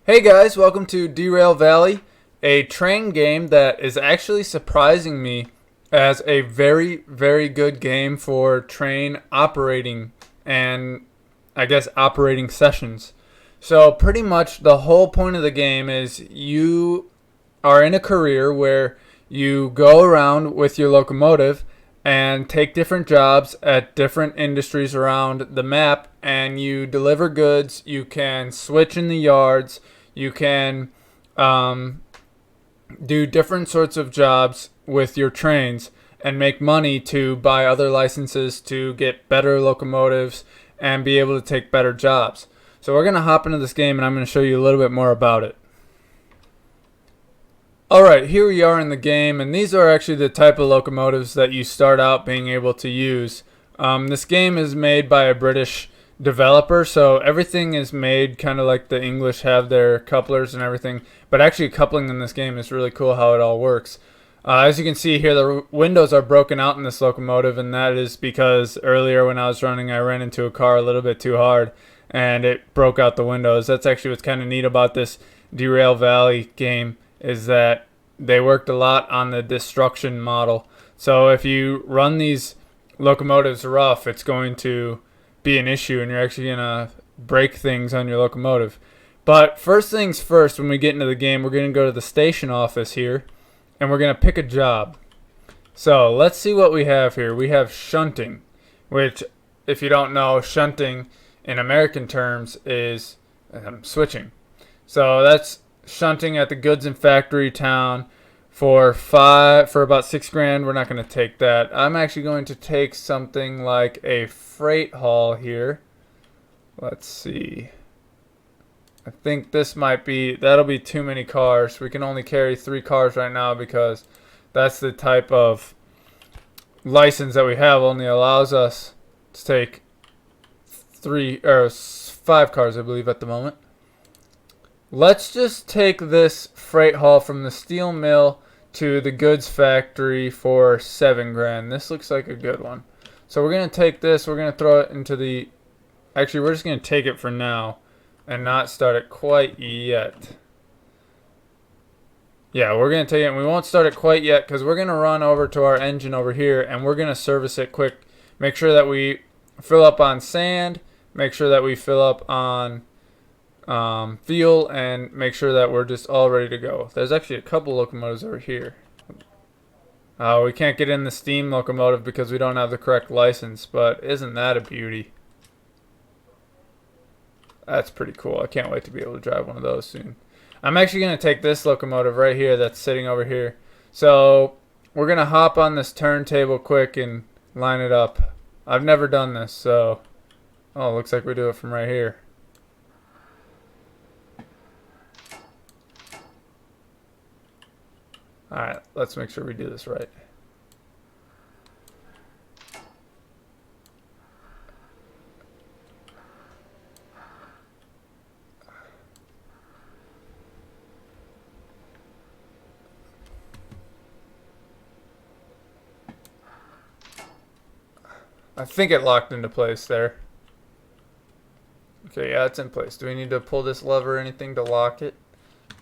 Hey guys, welcome to Derail Valley, a train game that is actually surprising me as a very, very good game for train operating and I guess operating sessions. So pretty much the whole point of the game is you are in a career where you go around with your locomotive and take different jobs at different industries around the map, and you deliver goods. You can switch in the yards. You can do different sorts of jobs with your trains and make money to buy other licenses to get better locomotives and be able to take better jobs. So we're going to hop into this game and I'm going to show you a little bit more about it. Alright, here we are in the game, and these are actually the type of locomotives that you start out being able to use. This game is made by a British developer, so everything is made kind of like the English have their couplers and everything, but actually coupling in this game is really cool how it all works. As you can see here, the windows are broken out in this locomotive, and that is because earlier when I was running I ran into a car a little bit too hard and it broke out the windows. That's actually what's kind of neat about this Derail Valley game, is that they worked a lot on the destruction model. So if you run these locomotives rough, it's going to be an issue and you're actually going to break things on your locomotive. But first things first, when we get into the game, we're going to go to the station office here and we're going to pick a job. So let's see what we have here. We have shunting, which, if you don't know, shunting in American terms is switching. So that's shunting at the goods and factory town for about $6,000. We're not going to take that. I'm actually going to take something like a freight haul here. Let's see. I think this might be, that'll be too many cars. We can only carry 3 cars right now because that's the type of license that we have. Only allows us to take 5 cars, I believe, at the moment. Let's just take this freight haul from the steel mill to the goods factory for $7,000. This looks like a good one. So we're going to take this. We're going to throw it into the... Actually, we're just going to take it for now and not start it quite yet. Yeah, we're going to take it and we won't start it quite yet because we're going to run over to our engine over here and we're going to service it quick. Make sure that we fill up on sand. Make sure that we fill up on fuel, and make sure that we're just all ready to go. There's actually a couple locomotives over here. We can't get in the steam locomotive because we don't have the correct license, but isn't that a beauty? That's pretty cool. I can't wait to be able to drive one of those soon. I'm actually going to take this locomotive right here that's sitting over here. So we're going to hop on this turntable quick and line it up. I've never done this, so... Oh, looks like we do it from right here. Alright, let's make sure we do this right. I think it locked into place there. Okay, yeah, it's in place. Do we need to pull this lever or anything to lock it?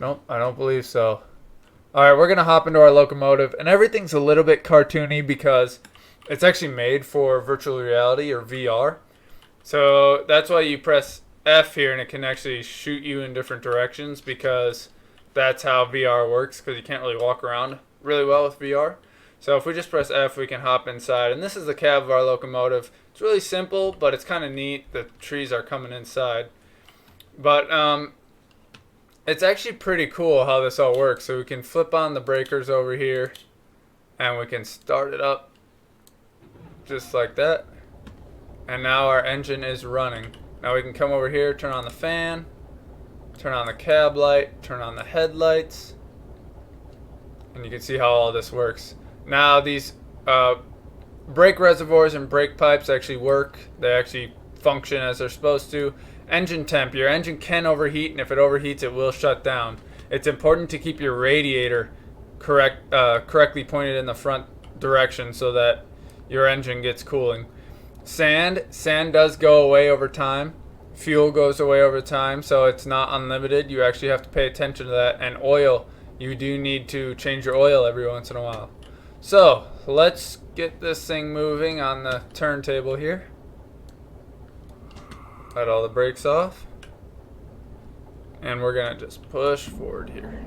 Nope, I don't believe so. Alright, we're going to hop into our locomotive, and everything's a little bit cartoony because it's actually made for virtual reality or VR. So that's why you press F here and it can actually shoot you in different directions, because that's how VR works, because you can't really walk around really well with VR. So if we just press F, we can hop inside, and this is the cab of our locomotive. It's really simple, but it's kind of neat. The trees are coming inside. But it's actually pretty cool how this all works. So we can flip on the breakers over here and we can start it up just like that. And now our engine is running. Now we can come over here, turn on the fan, turn on the cab light, turn on the headlights, and you can see how all this works. Now these brake reservoirs and brake pipes actually work. They actually function as they're supposed to. Engine temp. Your engine can overheat, and if it overheats, it will shut down. It's important to keep your radiator correctly pointed in the front direction so that your engine gets cooling. Sand does go away over time. fuel goes away over time, so it's not unlimited. You actually have to pay attention to that. And oil, you do need to change your oil every once in a while. So let's get this thing moving on the turntable here. Let all the brakes off. And we're gonna just push forward here.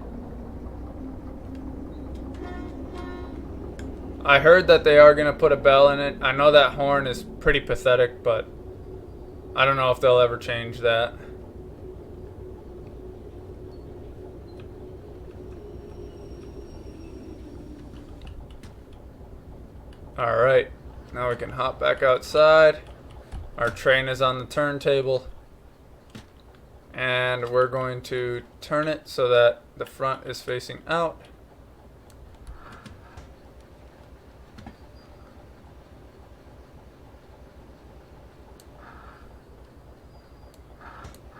I heard that they are gonna put a bell in it. I know that horn is pretty pathetic, but I don't know if they'll ever change that. Alright, now we can hop back outside. Our train is on the turntable. And we're going to turn it so that the front is facing out.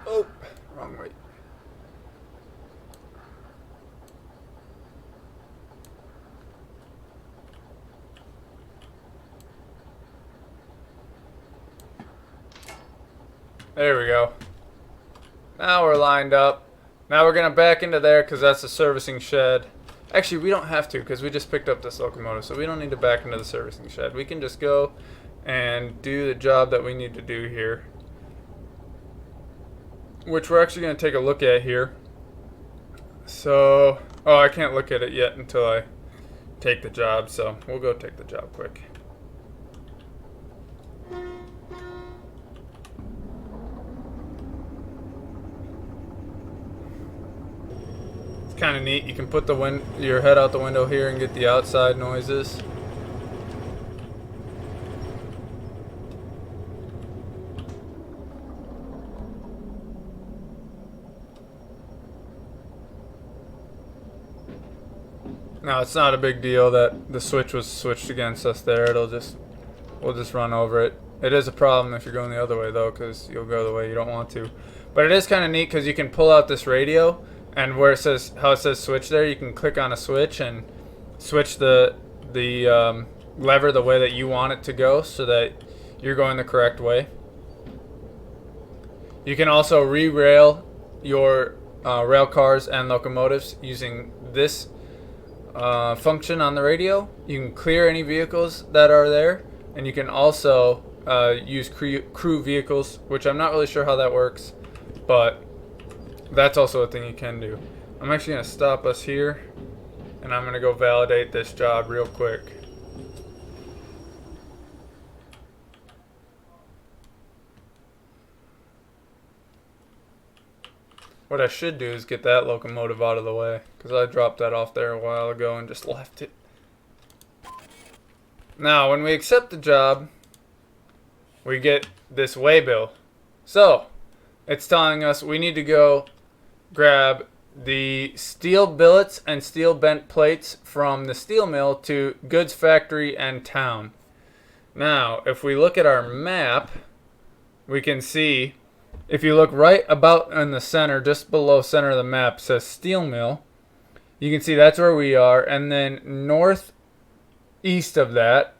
Oh, wrong way. There we go. Now we're lined up. Now we're going to back into there because that's the servicing shed. Actually, we don't have to because we just picked up this locomotive, so we don't need to back into the servicing shed. We can just go and do the job that we need to do here, which we're actually going to take a look at here. So, oh, I can't look at it yet until I take the job, so we'll go take the job quick. Kind of neat. You can put your head out the window here and get the outside noises. Now it's not a big deal that the switch was switched against us there. We'll just run over it. It is a problem if you're going the other way though, because you'll go the way you don't want to. But it is kind of neat because you can pull out this radio. And where it says, how it says switch there, you can click on a switch and switch the lever the way that you want it to go so that you're going the correct way. You can also re-rail your rail cars and locomotives using this function on the radio. You can clear any vehicles that are there, and you can also use crew vehicles, which I'm not really sure how that works, but that's also a thing you can do. I'm actually going to stop us here, and I'm going to go validate this job real quick. What I should do is get that locomotive out of the way, because I dropped that off there a while ago and just left it. Now, when we accept the job, we get this waybill. So, it's telling us we need to go grab the steel billets and steel bent plates from the steel mill to goods factory and town. Now, if we look at our map, we can see, if you look right about in the center, just below center of the map, it says steel mill. You can see that's where we are, and then northeast of that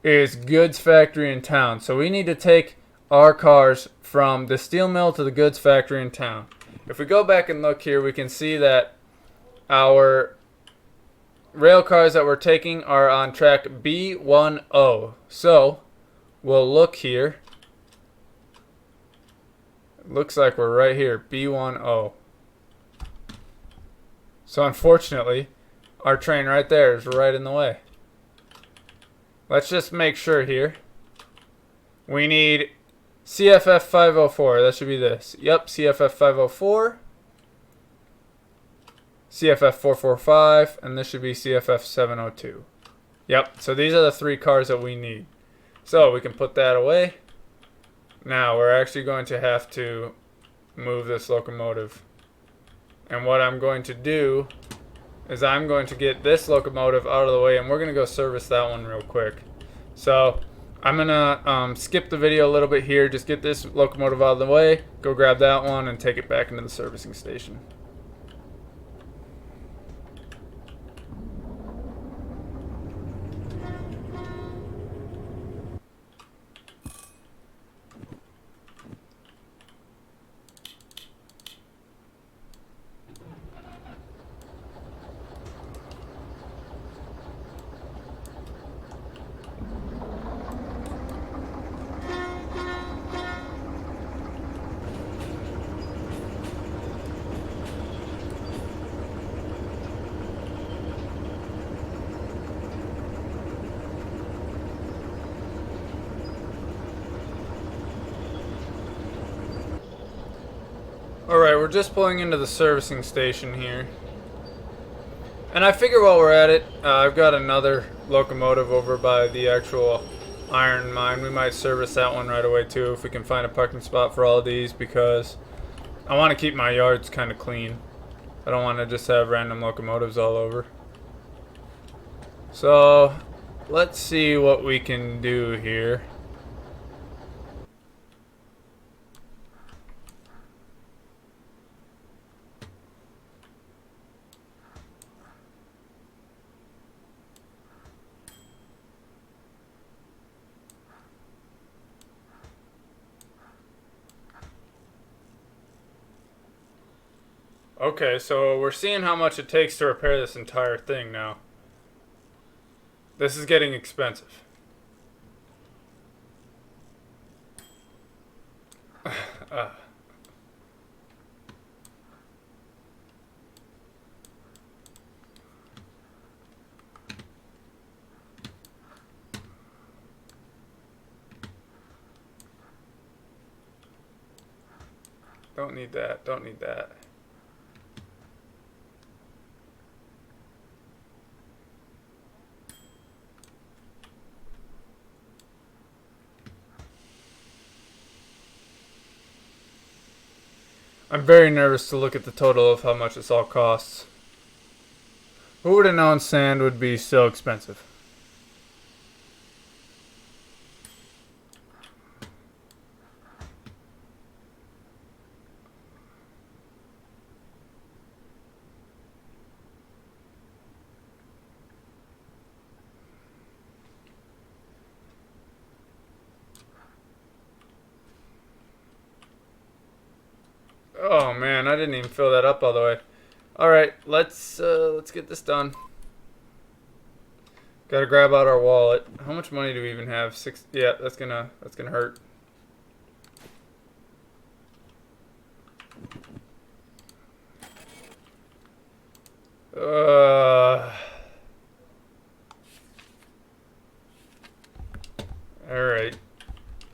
is goods factory and town. So we need to take our cars from the steel mill to the goods factory in town. If we go back and look here, we can see that our rail cars that we're taking are on track B10. So we'll look here. It looks like we're right here, B10. So unfortunately, our train right there is right in the way. Let's just make sure here. We need CFF 504. That should be this. Yep, CFF 504. CFF 445. And this should be CFF 702. Yep, so these are the three cars that we need. So we can put that away. Now we're actually going to have to move this locomotive. And what I'm going to do is I'm going to get this locomotive out of the way, and we're going to go service that one real quick. So I'm going to skip the video a little bit here, just get this locomotive out of the way, go grab that one, and take it back into the servicing station. Alright, we're just pulling into the servicing station here. And I figure while we're at it, I've got another locomotive over by the actual iron mine. We might service that one right away too if we can find a parking spot for all of these, because I want to keep my yards kind of clean. I don't want to just have random locomotives all over. So let's see what we can do here. Okay, so we're seeing how much it takes to repair this entire thing now. This is getting expensive. Don't need that, don't need that. I'm very nervous to look at the total of how much this all costs. Who would have known sand would be so expensive? Oh man, I didn't even fill that up all the way. All right, let's get this done. Got to grab out our wallet. How much money do we even have? Six. Yeah, that's gonna hurt. All right.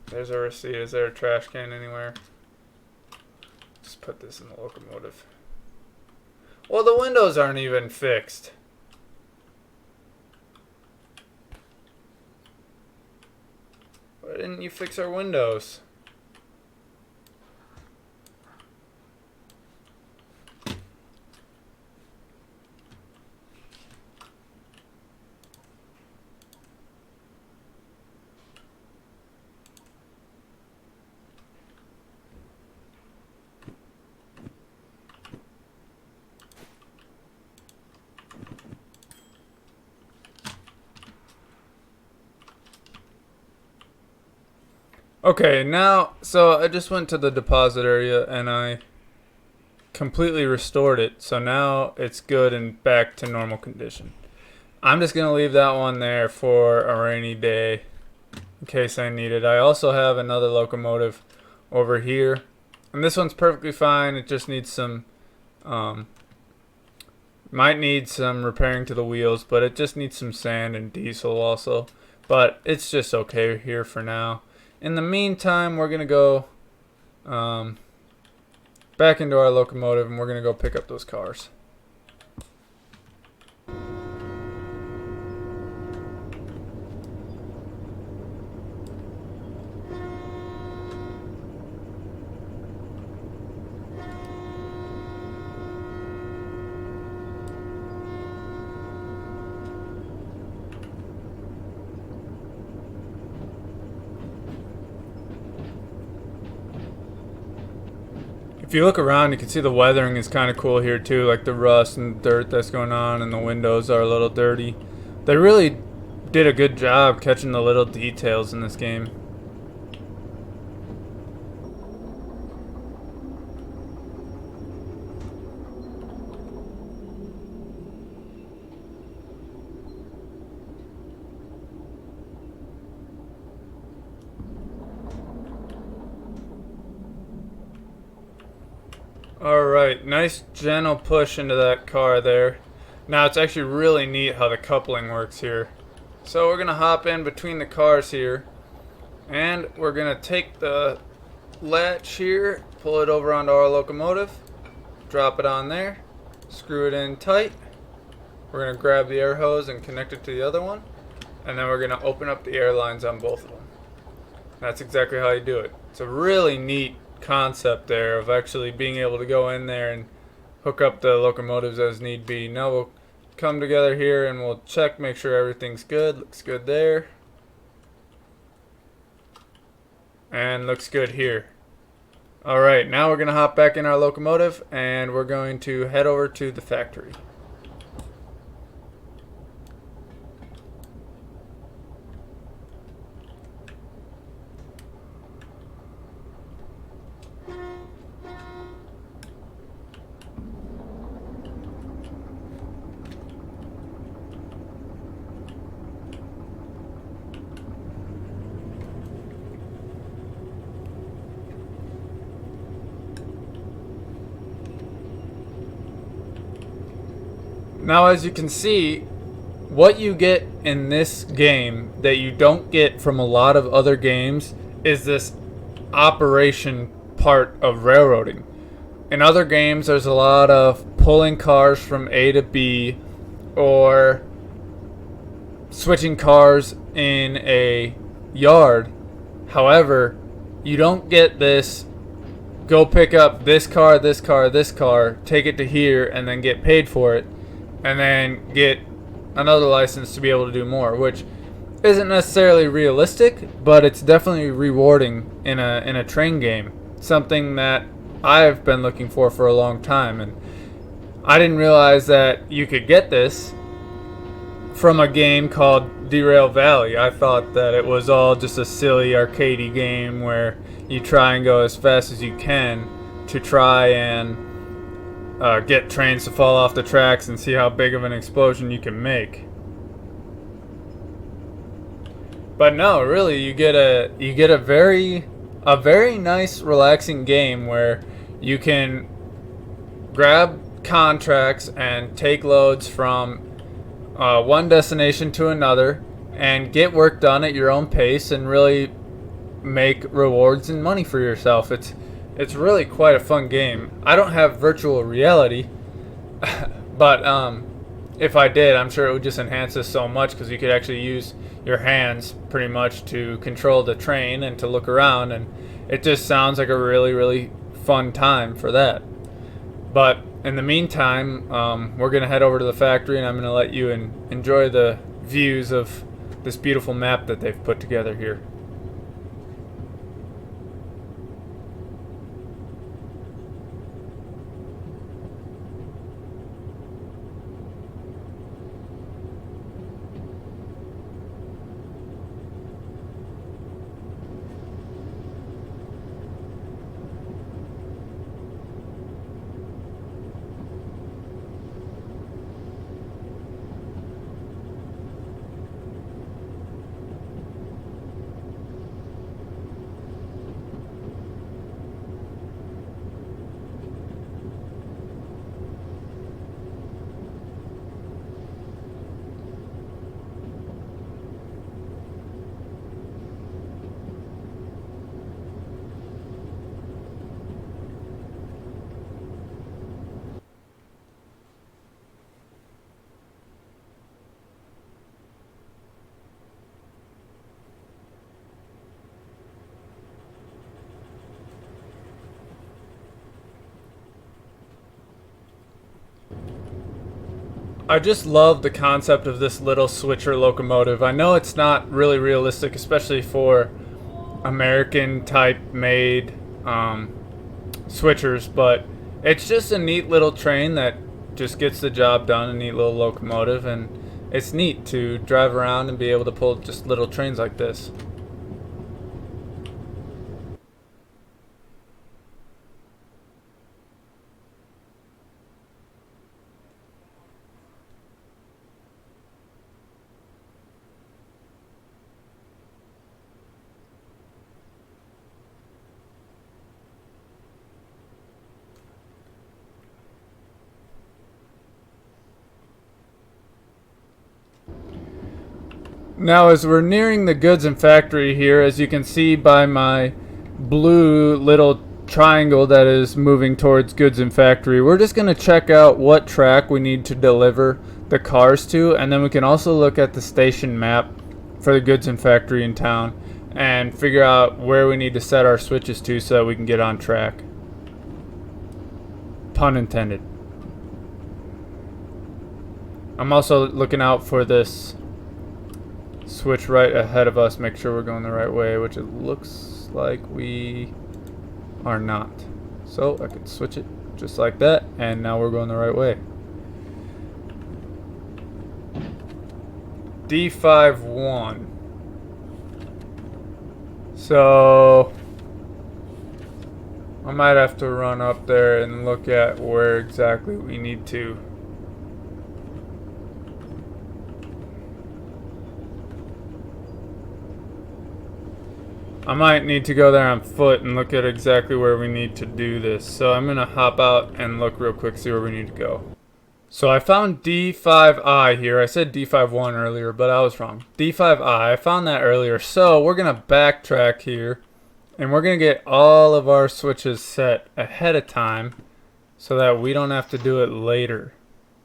There's our receipt. Is there a trash can anywhere? Just put this in the locomotive. Well, the windows aren't even fixed. Why didn't you fix our windows? Okay, now, so I just went to the deposit area and I completely restored it. So now it's good and back to normal condition. I'm just going to leave that one there for a rainy day in case I need it. I also have another locomotive over here. And this one's perfectly fine. It just needs some, might need some repairing to the wheels, but it just needs some sand and diesel also. But it's just okay here for now. In the meantime, we're going to go back into our locomotive and we're going to go pick up those cars. If you look around, you can see the weathering is kind of cool here too, like the rust and dirt that's going on, and the windows are a little dirty. They really did a good job catching the little details in this game. Alright, nice gentle push into that car there. Now it's actually really neat how the coupling works here. So we're going to hop in between the cars here. And we're going to take the latch here, pull it over onto our locomotive, drop it on there, screw it in tight. We're going to grab the air hose and connect it to the other one, and then we're going to open up the air lines on both of them. That's exactly how you do it. It's a really neat concept there of actually being able to go in there and hook up the locomotives as need be. Now we'll come together here and we'll check, make sure everything's good. Looks good there. And looks good here. Alright, now we're going to hop back in our locomotive and we're going to head over to the factory. Now, as you can see, what you get in this game that you don't get from a lot of other games is this operation part of railroading. In other games, there's a lot of pulling cars from A to B or switching cars in a yard. However, you don't get this go pick up this car, this car, this car, take it to here, and then get paid for it, and then get another license to be able to do more, which isn't necessarily realistic, but it's definitely rewarding in a train game. Something that I've been looking for a long time, and I didn't realize that you could get this from a game called Derail Valley. I thought that it was all just a silly arcadey game where you try and go as fast as you can to try and get trains to fall off the tracks and see how big of an explosion you can make. But no, really, you get a very nice, relaxing game where you can grab contracts and take loads from one destination to another and get work done at your own pace and really make rewards and money for yourself. It's really quite a fun game. I don't have virtual reality, but if I did, I'm sure it would just enhance this so much, because you could actually use your hands pretty much to control the train and to look around, and it just sounds like a really, really fun time for that. But in the meantime, we're going to head over to the factory, and I'm going to let you enjoy the views of this beautiful map that they've put together here. I just love the concept of this little switcher locomotive. I know it's not really realistic, especially for American type made switchers, but it's just a neat little train that just gets the job done, a neat little locomotive, and it's neat to drive around and be able to pull just little trains like this. Now, as we're nearing the goods and factory here, as you can see by my blue little triangle that is moving towards goods and factory, we're just going to check out what track we need to deliver the cars to, and then we can also look at the station map for the goods and factory in town and figure out where we need to set our switches to so that we can get on track. Pun intended. I'm also looking out for this switch right ahead of us, make sure we're going the right way, which it looks like we are not. So I could switch it just like that, and now we're going the right way. D51. So I might have to run up there and look at where exactly we need to. I might need to go there on foot and look at exactly where we need to do this. So I'm going to hop out and look real quick, see where we need to go. So I found D5I here. I said D51 earlier, but I was wrong. D5I, I found that earlier. So we're going to backtrack here, and we're going to get all of our switches set ahead of time so that we don't have to do it later.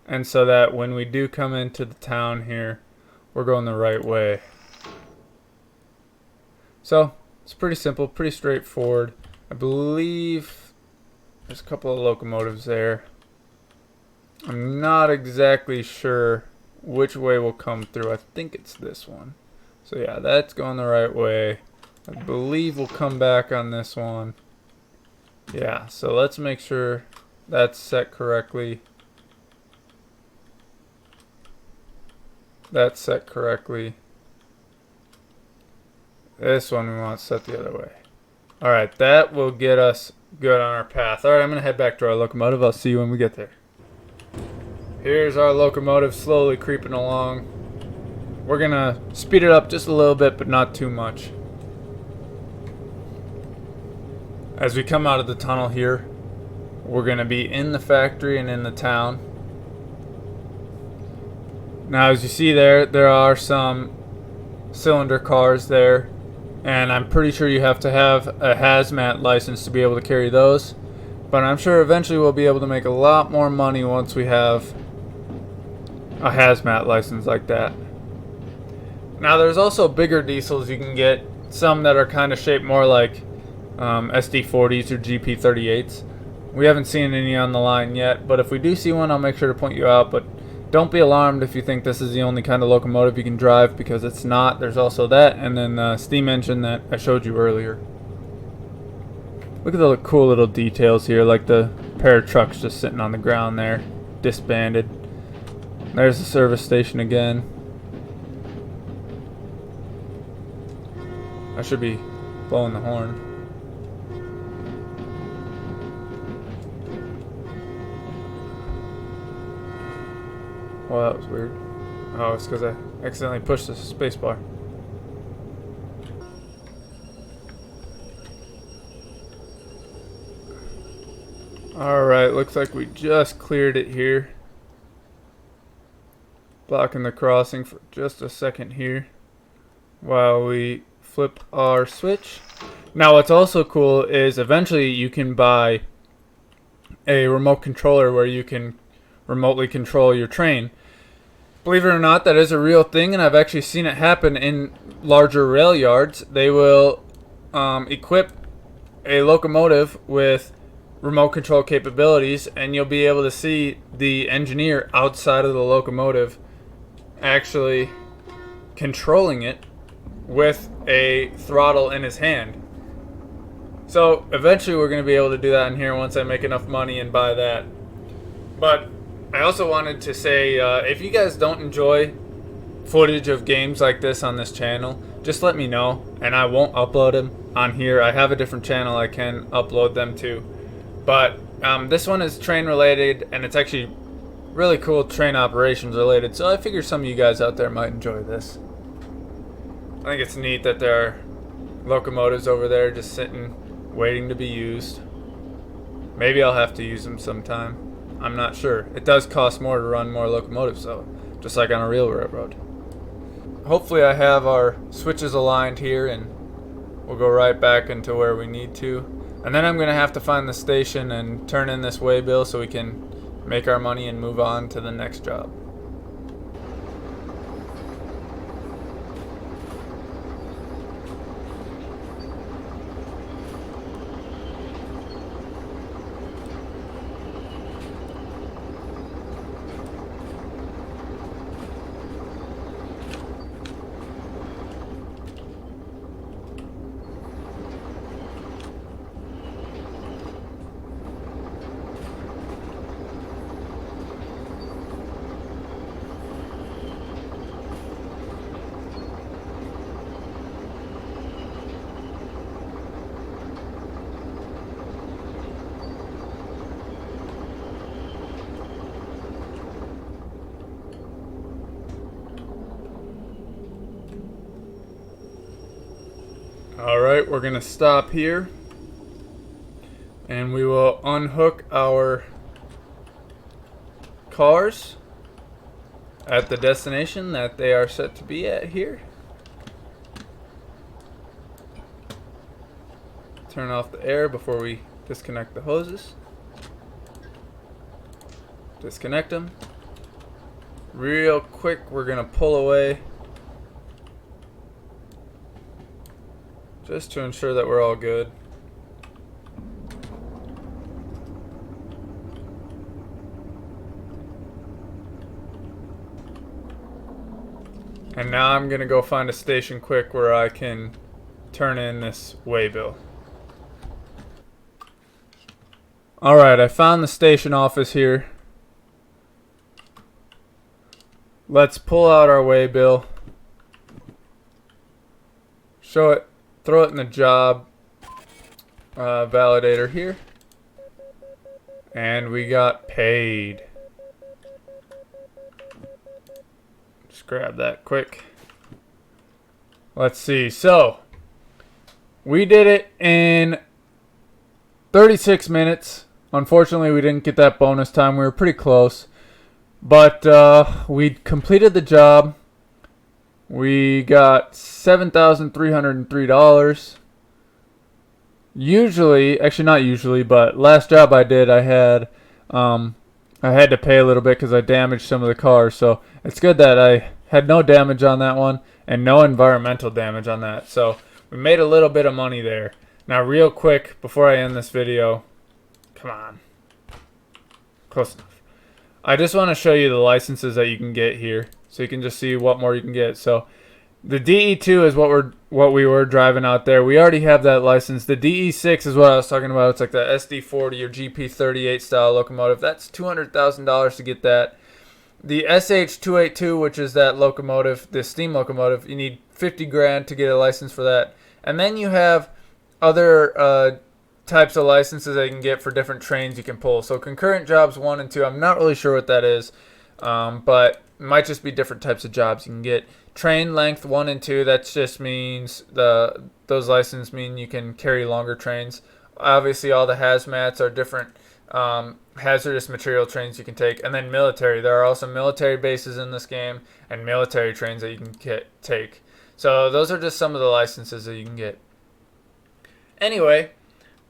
And so that when we do come into the town here, we're going the right way. So it's pretty simple, pretty straightforward. I believe there's a couple of locomotives there. I'm not exactly sure which way will come through. I think it's this one. So yeah, that's going the right way. I believe we'll come back on this one. Yeah, so let's make sure that's set correctly. That's set correctly. This one we want set the other way. Alright, that will get us good on our path. Alright, I'm going to head back to our locomotive. I'll see you when we get there. Here's our locomotive slowly creeping along. We're going to speed it up just a little bit, but not too much. As we come out of the tunnel here, we're going to be in the factory and in the town. Now, as you see there are some cylinder cars there. And I'm pretty sure you have to have a hazmat license to be able to carry those. But I'm sure eventually we'll be able to make a lot more money once we have a hazmat license like that. Now there's also bigger diesels you can get. Some that are kind of shaped more like SD40s or GP38s. We haven't seen any on the line yet, but if we do see one, I'll make sure to point you out. But don't be alarmed if you think this is the only kind of locomotive you can drive, because it's not. There's also that, and then the steam engine that I showed you earlier. Look at the cool little details here, like the pair of trucks just sitting on the ground there, disbanded. There's the service station again. I should be blowing the horn. Well, that was weird. Oh, it's because I accidentally pushed the spacebar. Alright, looks like we just cleared it here. Blocking the crossing for just a second here while we flip our switch. Now what's also cool is eventually you can buy a remote controller where you can remotely control your train. Believe it or not, that is a real thing, and I've actually seen it happen in larger rail yards. They will equip a locomotive with remote control capabilities, and you'll be able to see the engineer outside of the locomotive actually controlling it with a throttle in his hand. So eventually we're going to be able to do that in here once I make enough money and buy that. But I also wanted to say, if you guys don't enjoy footage of games like this on this channel, just let me know, and I won't upload them on here. I have a different channel I can upload them to. But this one is train related, and it's actually really cool train operations related, so I figure some of you guys out there might enjoy this. I think it's neat that there are locomotives over there just sitting, waiting to be used. Maybe I'll have to use them sometime. I'm not sure. It does cost more to run more locomotives though, just like on a real railroad. Hopefully I have our switches aligned here, and We'll go right back into where we need to. And then I'm going to have to find the station and turn in this waybill so we can make our money and move on to the next job. Alright, we're going to stop here and we will unhook our cars at the destination that they are set to be at here. Turn off the air before we disconnect the hoses. Disconnect them. Real quick, we're going to pull away just to ensure that we're all good. And now I'm going to go find a station quick where I can turn in this waybill. Alright, I found the station office here. Let's pull out our waybill. Show it. Throw it in the job validator here. And we got paid. Just grab that quick. Let's see. So, we did it in 36 minutes. Unfortunately, we didn't get that bonus time. We were pretty close. But we completed the job. We got $7,303. Usually, actually not usually, but last job I did, I had to pay a little bit because I damaged some of the cars. So it's good that I had no damage on that one and no environmental damage on that. So we made a little bit of money there. Now, real quick before I end this video, come on, close enough. I just want to show you the licenses that you can get here, so you can just see what more you can get. So the DE2 is what we were driving out there. We already have that license. The DE6 is what I was talking about. It's like the SD40 or GP38 style locomotive. That's $200,000 to get that. The SH282, which is that locomotive, the steam locomotive, you need 50 grand to get a license for that. And then you have other types of licenses that you can get for different trains you can pull. So concurrent jobs 1 and 2, I'm not really sure what that is, but it might just be different types of jobs you can get. Train length 1 and 2, that just means those licenses mean you can carry longer trains. Obviously all the hazmats are different hazardous material trains you can take. And then military, there are also military bases in this game and military trains that you can take. So those are just some of the licenses that you can get. Anyway,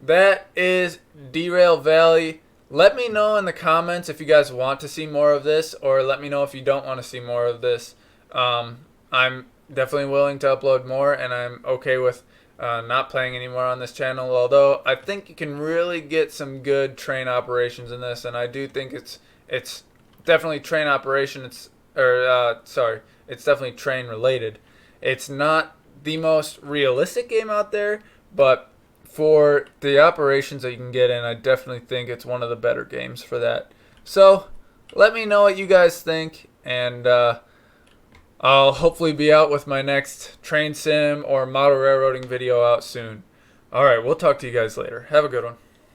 that is Derail Valley. Let me know in the comments if you guys want to see more of this, or let me know if you don't want to see more of this. I'm definitely willing to upload more, and I'm okay with not playing anymore on this channel, although I think you can really get some good train operations in this, and I do think it's definitely train operation. It's definitely train related. It's not the most realistic game out there, but for the operations that you can get in, I definitely think it's one of the better games for that. So let me know what you guys think, and I'll hopefully be out with my next train sim or model railroading video out soon. Alright, we'll talk to you guys later. Have a good one.